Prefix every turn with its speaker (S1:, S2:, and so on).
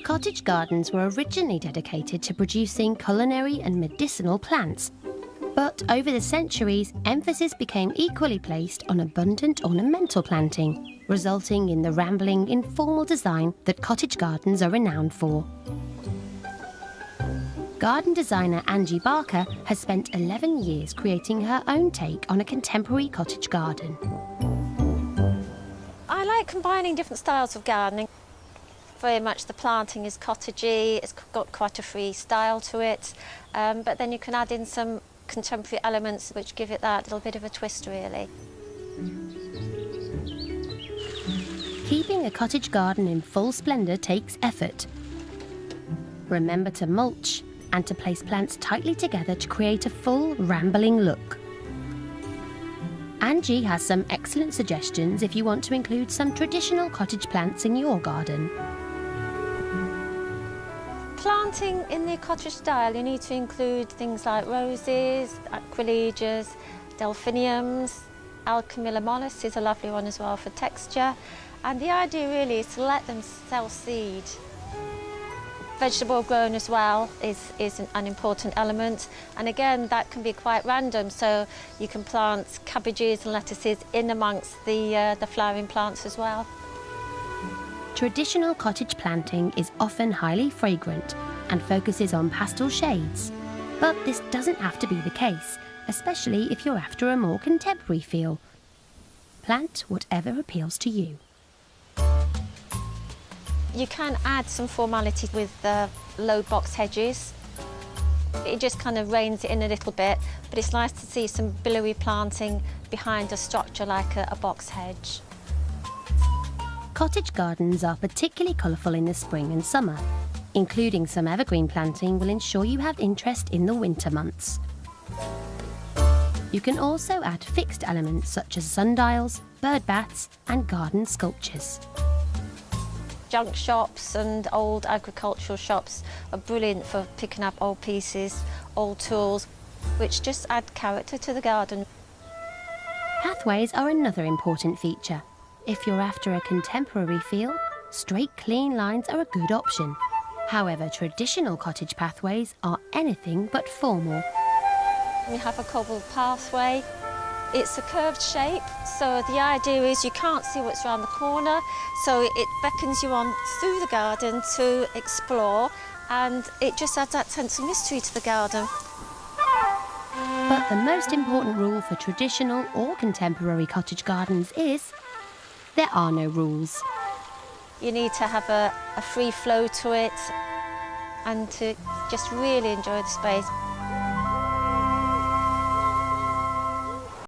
S1: Cottage gardens were originally dedicated to producing culinary and medicinal plants, but over the centuries, emphasis became equally placed on abundant ornamental planting, resulting in the rambling, informal design that cottage gardens are renowned for. Garden designer Angie Barker has spent 11 years creating her own take on a contemporary cottage garden.
S2: I like combining different styles of gardening. Very much the planting is cottagey, it's got quite a free style to it, but then you can add in some contemporary elements which give it that little bit of a twist, really.
S1: Keeping a cottage garden in full splendour takes effort. Remember to mulch and to place plants tightly together to create a full, rambling look. Angie has some excellent suggestions if you want to include some traditional cottage plants in your garden.
S2: Planting in the cottage style, you need to include things like roses, aquiledias, delphiniums. Alchemilla mollis is a lovely one as well for texture. And the idea really is to let them self-seed. Vegetable grown as well is an important element. And again, that can be quite random, so you can plant cabbages and lettuces in amongst the flowering plants as well.
S1: Traditional cottage planting is often highly fragrant and focuses on pastel shades. But this doesn't have to be the case, especially if you're after a more contemporary feel. Plant whatever appeals to you.
S2: You can add some formality with the low box hedges. It just kind of reins it in a little bit, but it's nice to see some billowy planting behind a structure like a box hedge.
S1: Cottage gardens are particularly colourful in the spring and summer. Including some evergreen planting will ensure you have interest in the winter months. You can also add fixed elements such as sundials, bird baths and garden sculptures.
S2: Junk shops and old agricultural shops are brilliant for picking up old pieces, old tools, which just add character to the garden.
S1: Pathways are another important feature. If you're after a contemporary feel, straight, clean lines are a good option. However, traditional cottage pathways are anything but formal.
S2: We have a cobbled pathway. It's a curved shape, so the idea is you can't see what's around the corner, so it beckons you on through the garden to explore, and it just adds that sense of mystery to the garden.
S1: But the most important rule for traditional or contemporary cottage gardens is there are no rules.
S2: You need to have a free flow to it and to just really enjoy the space.